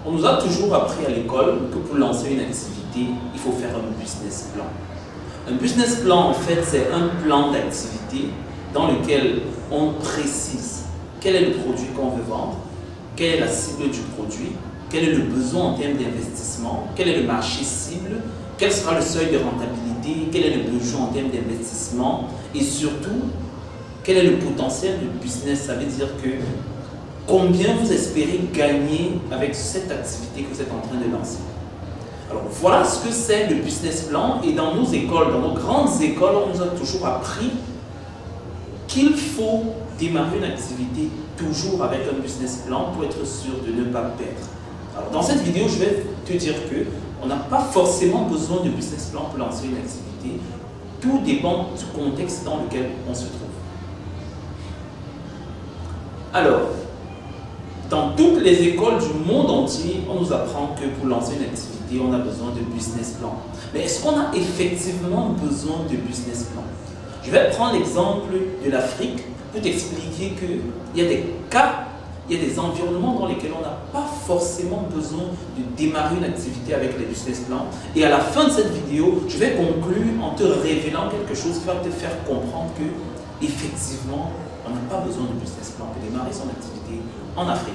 On nous a toujours appris à l'école que pour lancer une activité, il faut faire un business plan. Un business plan, en fait, c'est un plan d'activité dans lequel on précise quel est le produit qu'on veut vendre, quelle est la cible du produit, quel est le besoin en termes d'investissement, quel est le marché cible, quel sera le seuil de rentabilité, quel est le besoin en termes d'investissement et surtout, quel est le potentiel du business. Ça veut dire que combien vous espérez gagner avec cette activité que vous êtes en train de lancer. Alors voilà ce que c'est le business plan et dans nos écoles, dans nos grandes écoles, on nous a toujours appris qu'il faut démarrer une activité toujours avec un business plan pour être sûr de ne pas perdre. Alors dans cette vidéo, je vais te dire que on n'a pas forcément besoin de business plan pour lancer une activité. Tout dépend du contexte dans lequel on se trouve. Alors, dans toutes les écoles du monde entier, on nous apprend que pour lancer une activité, on a besoin de business plan. Mais est-ce qu'on a effectivement besoin de business plan? Je vais prendre l'exemple de l'Afrique pour t'expliquer qu'il y a des cas, il y a des environnements dans lesquels on n'a pas forcément besoin de démarrer une activité avec les business plans. Et à la fin de cette vidéo, je vais conclure en te révélant quelque chose qui va te faire comprendre que, effectivement, on n'a pas besoin de business plan pour démarrer son activité en Afrique.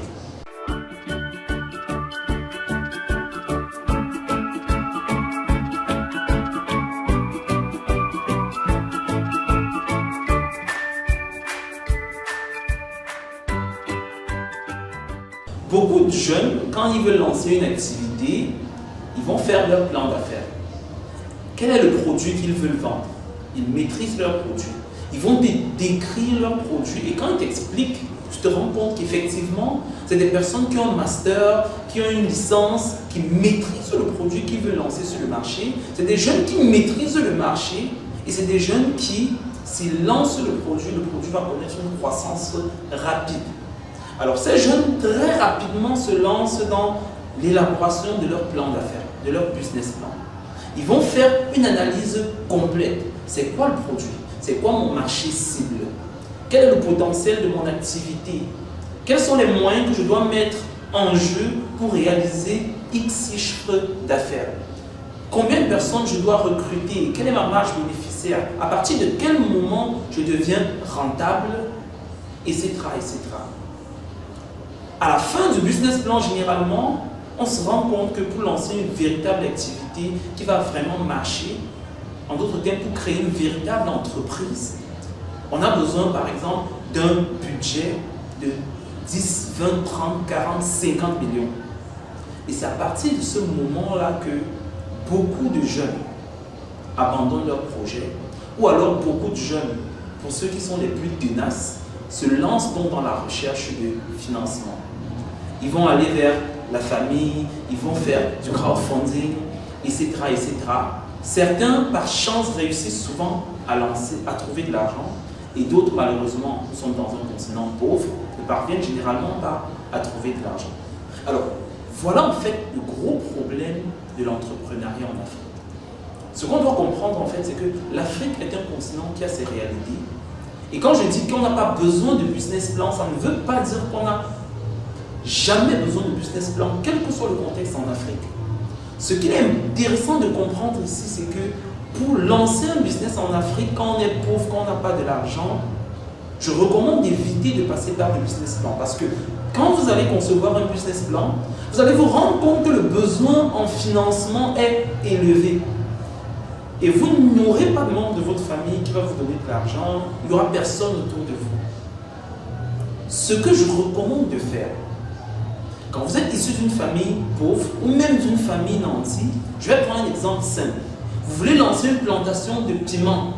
Beaucoup de jeunes, quand ils veulent lancer une activité, ils vont faire leur plan d'affaires. Quel est le produit qu'ils veulent vendre? Ils maîtrisent leur produit. Ils vont te décrire leur produit et quand ils t'expliquent, tu te rends compte qu'effectivement, c'est des personnes qui ont un master, qui ont une licence, qui maîtrisent le produit qu'ils veulent lancer sur le marché. C'est des jeunes qui maîtrisent le marché et c'est des jeunes qui, s'ils lancent le produit va connaître une croissance rapide. Alors ces jeunes très rapidement se lancent dans l'élaboration de leur plan d'affaires, de leur business plan. Ils vont faire une analyse complète. C'est quoi le produit? C'est quoi mon marché cible? Quel est le potentiel de mon activité? Quels sont les moyens que je dois mettre en jeu pour réaliser X chiffres d'affaires? Combien de personnes je dois recruter? Quelle est ma marge bénéficiaire? À partir de quel moment je deviens rentable? Etc. etc. À la fin du business plan, généralement, on se rend compte que pour lancer une véritable activité qui va vraiment marcher, en d'autres termes, pour créer une véritable entreprise, on a besoin, par exemple, d'un budget de 10, 20, 30, 40, 50 millions. Et c'est à partir de ce moment-là que beaucoup de jeunes abandonnent leur projet, ou alors beaucoup de jeunes, pour ceux qui sont les plus tenaces, se lancent donc dans la recherche de financement. Ils vont aller vers la famille, ils vont faire du crowdfunding, etc. etc. Certains, par chance, réussissent souvent à trouver de l'argent et d'autres, malheureusement, sont dans un continent pauvre, ne parviennent généralement pas à trouver de l'argent. Alors, voilà en fait le gros problème de l'entrepreneuriat en Afrique. Ce qu'on doit comprendre en fait, c'est que l'Afrique est un continent qui a ses réalités. Et quand je dis qu'on n'a pas besoin de business plan, ça ne veut pas dire qu'on n'a jamais besoin de business plan, quel que soit le contexte en Afrique. Ce qui est intéressant de comprendre ici, c'est que pour lancer un business en Afrique, quand on est pauvre, quand on n'a pas de l'argent, je recommande d'éviter de passer par le business plan. Parce que quand vous allez concevoir un business plan, vous allez vous rendre compte que le besoin en financement est élevé. Et vous n'aurez pas de membre de votre famille qui va vous donner de l'argent, il n'y aura personne autour de vous. Ce que je recommande de faire, quand vous êtes issu d'une famille pauvre ou même d'une famille nantie, je vais prendre un exemple simple. Vous voulez lancer une plantation de piment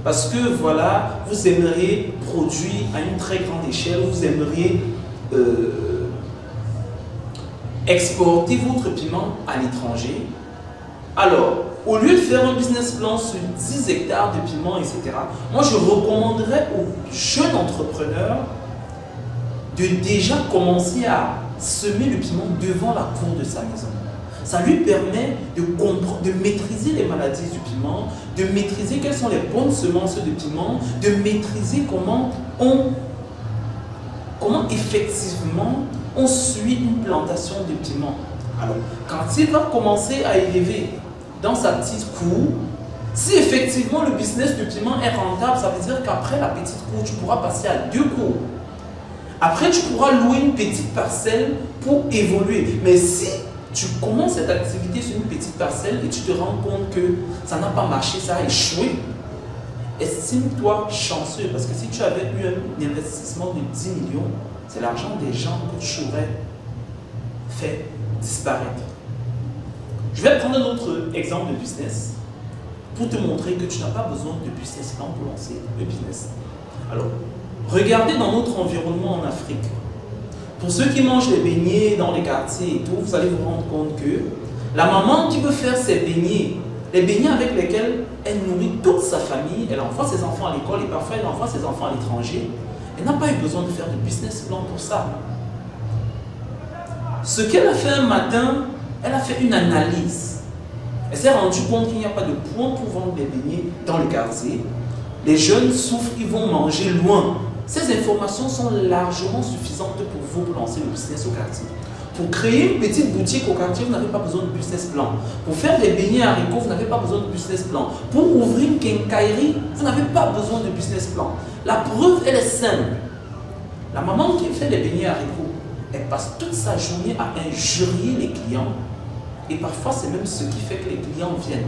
parce que voilà, vous aimeriez produire à une très grande échelle, vous aimeriez exporter votre piment à l'étranger. Alors, au lieu de faire un business plan sur 10 hectares de piment, etc., moi je recommanderais aux jeunes entrepreneurs de déjà commencer à semer le piment devant la cour de sa maison. Ça lui permet de maîtriser les maladies du piment, de maîtriser quelles sont les bonnes semences de piment, de maîtriser comment effectivement on suit une plantation de piment. Alors, quand il va commencer à élever dans sa petite cour, si effectivement le business du piment est rentable, ça veut dire qu'après la petite cour, tu pourras passer à 2 cours. Après, tu pourras louer une petite parcelle pour évoluer. Mais si tu commences cette activité sur une petite parcelle et tu te rends compte que ça n'a pas marché, ça a échoué, estime-toi chanceux. Parce que si tu avais eu un investissement de 10 millions, c'est l'argent des gens que tu aurais fait disparaître. Je vais prendre un autre exemple de business pour te montrer que tu n'as pas besoin de business plan pour lancer le business. Alors, regardez dans notre environnement en Afrique. Pour ceux qui mangent les beignets dans les quartiers et tout, vous allez vous rendre compte que la maman qui veut faire ses beignets, les beignets avec lesquels elle nourrit toute sa famille, elle envoie ses enfants à l'école et parfois elle envoie ses enfants à l'étranger, elle n'a pas eu besoin de faire de business plan pour ça. Ce qu'elle a fait un matin, elle a fait une analyse. Elle s'est rendue compte qu'il n'y a pas de point pour vendre des beignets dans le quartier. Les jeunes souffrent, ils vont manger loin. Ces informations sont largement suffisantes pour vous lancer le business au quartier. Pour créer une petite boutique au quartier, vous n'avez pas besoin de business plan. Pour faire des beignets haricots, vous n'avez pas besoin de business plan. Pour ouvrir une quincaillerie, vous n'avez pas besoin de business plan. La preuve, elle est simple. La maman qui fait les beignets haricots, elle passe toute sa journée à injurier les clients. Et parfois, c'est même ce qui fait que les clients viennent.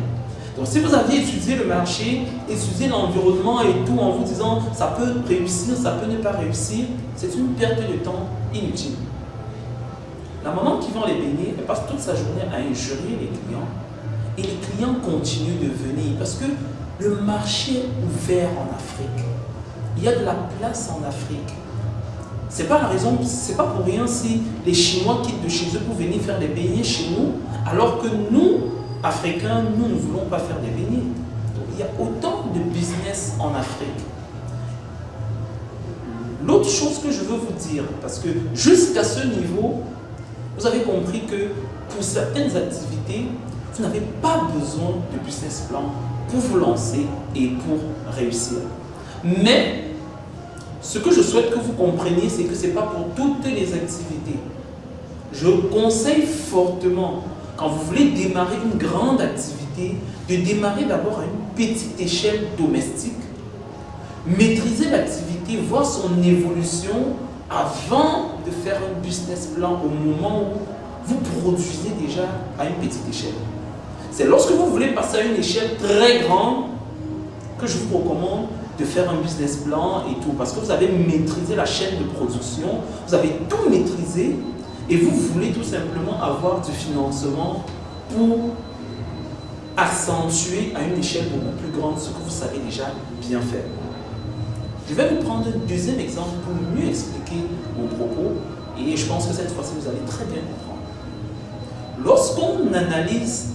Donc, si vous aviez étudié le marché, étudié l'environnement et tout en vous disant ça peut réussir, ça peut ne pas réussir, c'est une perte de temps inutile. La maman qui vend les beignets, elle passe toute sa journée à injurier les clients et les clients continuent de venir parce que le marché est ouvert en Afrique. Il y a de la place en Afrique. C'est pas la raison, c'est pas pour rien si les Chinois quittent de chez eux pour venir faire des beignets chez nous, alors que nous, Africains, nous ne voulons pas faire des beignets. Donc, il y a autant de business en Afrique. L'autre chose que je veux vous dire, parce que jusqu'à ce niveau, vous avez compris que pour certaines activités, vous n'avez pas besoin de business plan pour vous lancer et pour réussir. Mais ce que je souhaite que vous compreniez, c'est que ce n'est pas pour toutes les activités. Je conseille fortement, quand vous voulez démarrer une grande activité, de démarrer d'abord à une petite échelle domestique, maîtriser l'activité, voir son évolution avant de faire un business plan au moment où vous produisez déjà à une petite échelle. C'est lorsque vous voulez passer à une échelle très grande que je vous recommande de faire un business plan et tout, parce que vous avez maîtrisé la chaîne de production, vous avez tout maîtrisé et vous voulez tout simplement avoir du financement pour accentuer à une échelle beaucoup plus grande ce que vous savez déjà bien faire. Je vais vous prendre un deuxième exemple pour mieux expliquer mon propos et je pense que cette fois-ci vous allez très bien comprendre. Lorsqu'on analyse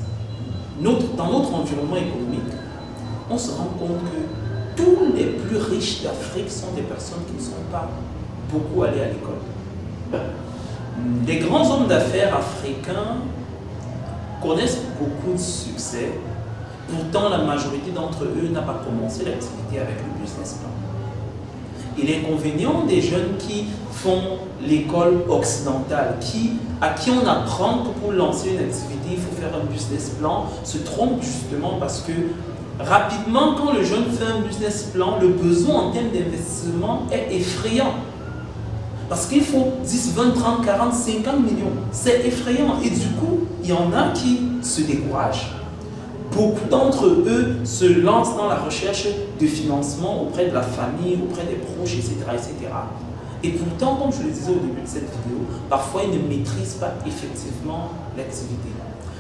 dans notre environnement économique, on se rend compte que tous les plus riches d'Afrique sont des personnes qui ne sont pas beaucoup allées à l'école. Les grands hommes d'affaires africains connaissent beaucoup de succès, pourtant la majorité d'entre eux n'a pas commencé l'activité avec le business plan. Et l'inconvénient des jeunes qui font l'école occidentale, à qui on apprend que pour lancer une activité, il faut faire un business plan, se trompent justement parce que rapidement, quand le jeune fait un business plan, le besoin en termes d'investissement est effrayant. Parce qu'il faut 10, 20, 30, 40, 50 millions. C'est effrayant. Et du coup, il y en a qui se découragent. Beaucoup d'entre eux se lancent dans la recherche de financement auprès de la famille, auprès des proches, etc., etc. Et pourtant, comme je le disais au début de cette vidéo, parfois ils ne maîtrisent pas effectivement l'activité.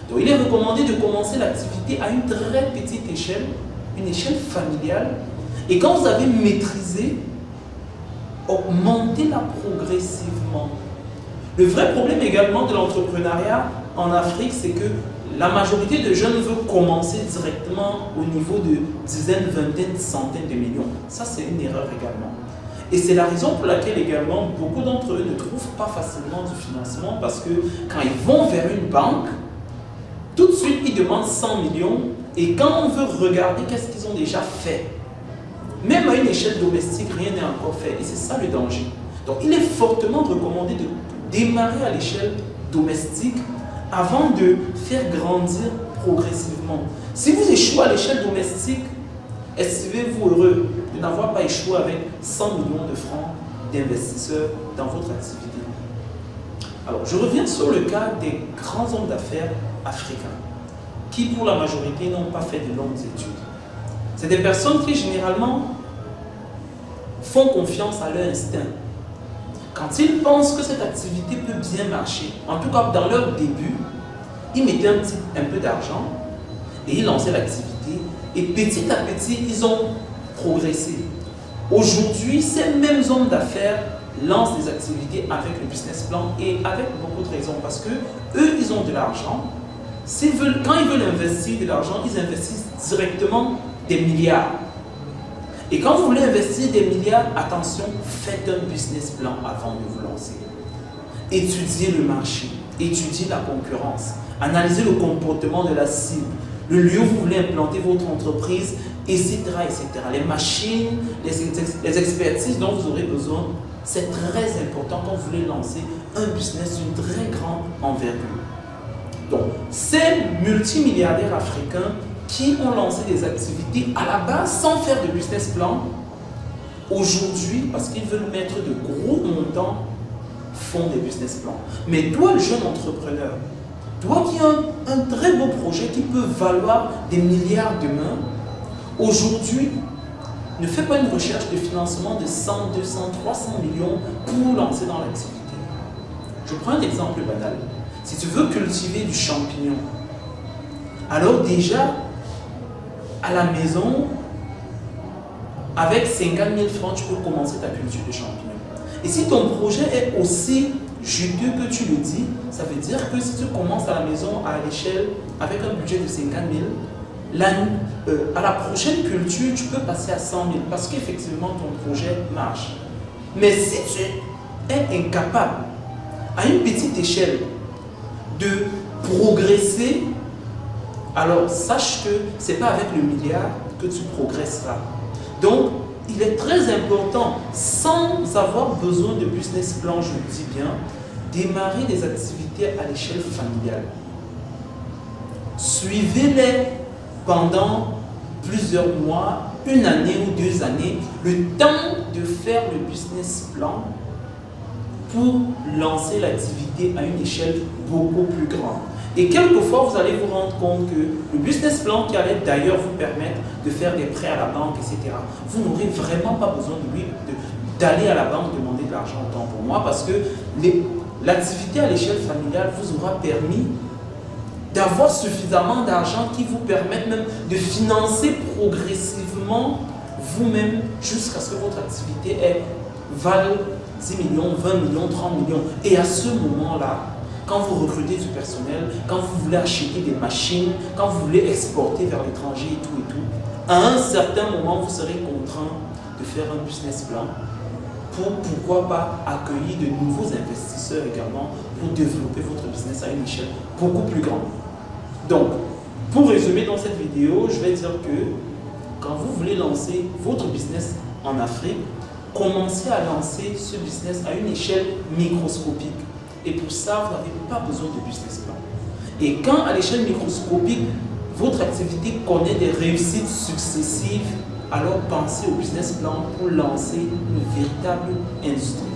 Donc il est recommandé de commencer l'activité à une très petite échelle, une échelle familiale. Et quand vous avez maîtrisé, augmentez-la progressivement. Le vrai problème également de l'entrepreneuriat en Afrique, c'est que la majorité de jeunes veulent commencer directement au niveau de dizaines, vingtaines, centaines de millions. Ça, c'est une erreur également. Et c'est la raison pour laquelle également beaucoup d'entre eux ne trouvent pas facilement du financement parce que quand ils vont vers une banque, tout de suite, ils demandent 100 millions et quand on veut regarder qu'est-ce qu'ils ont déjà fait, même à une échelle domestique, rien n'est encore fait et c'est ça le danger. Donc, il est fortement recommandé démarrer à l'échelle domestique avant de faire grandir progressivement. Si vous échouez à l'échelle domestique, estimez-vous heureux de n'avoir pas échoué avec 100 millions de francs d'investisseurs dans votre activité. Alors, je reviens sur le cas des grands hommes d'affaires africains qui, pour la majorité, n'ont pas fait de longues études. C'est des personnes qui, généralement, font confiance à leur instinct. Quand ils pensent que cette activité peut bien marcher, en tout cas dans leur début, ils mettaient un peu d'argent et ils lançaient l'activité. Et petit à petit, ils ont progressé. Aujourd'hui, ces mêmes hommes d'affaires lancent des activités avec le business plan et avec beaucoup de raisons parce que eux, ils ont de l'argent. Quand ils veulent investir de l'argent, ils investissent directement des milliards. Et quand vous voulez investir des milliards, attention, faites un business plan avant de vous lancer. Étudiez le marché, étudiez la concurrence, analysez le comportement de la cible, le lieu où vous voulez implanter votre entreprise, etc. etc. Les machines, les expertises dont vous aurez besoin, c'est très important quand vous voulez lancer un business d'une très grande envergure. Donc, ces multimilliardaires africains qui ont lancé des activités à la base sans faire de business plan, aujourd'hui, parce qu'ils veulent mettre de gros montants, font des business plans. Mais toi, le jeune entrepreneur, toi qui as un très beau projet qui peut valoir des milliards demain, aujourd'hui, ne fais pas une recherche de financement de 100, 200, 300 millions pour lancer dans l'activité. Je prends un exemple banal. Si tu veux cultiver du champignon, alors déjà, à la maison, avec 50 000 francs, tu peux commencer ta culture de champignons. Et si ton projet est aussi juteux que tu le dis, ça veut dire que si tu commences à la maison à l'échelle avec un budget de 50 000, à la prochaine culture, tu peux passer à 100 000 parce qu'effectivement ton projet marche. Mais si tu es incapable, à une petite échelle, de progresser, alors sache que ce n'est pas avec le milliard que tu progresseras. Donc, il est très important, sans avoir besoin de business plan, je le dis bien, démarrer des activités à l'échelle familiale. Suivez-les pendant plusieurs mois, une année ou 2 années, le temps de faire le business plan pour lancer l'activité à une échelle beaucoup plus grande. Et quelquefois, vous allez vous rendre compte que le business plan qui allait d'ailleurs vous permettre de faire des prêts à la banque, etc., vous n'aurez vraiment pas besoin d'aller à la banque demander de l'argent autant pour moi parce que l'activité à l'échelle familiale vous aura permis d'avoir suffisamment d'argent qui vous permette même de financer progressivement vous-même jusqu'à ce que votre activité vale 10 millions, 20 millions, 30 millions. Et à ce moment-là, quand vous recrutez du personnel, quand vous voulez acheter des machines, quand vous voulez exporter vers l'étranger et tout, à un certain moment, vous serez contraint de faire un business plan pour, pourquoi pas, accueillir de nouveaux investisseurs également pour développer votre business à une échelle beaucoup plus grande. Donc, pour résumer dans cette vidéo, je vais dire que quand vous voulez lancer votre business en Afrique, commencez à lancer ce business à une échelle microscopique. Et pour ça, vous n'avez pas besoin de business plan. Et quand à l'échelle microscopique, votre activité connaît des réussites successives, alors pensez au business plan pour lancer une véritable industrie.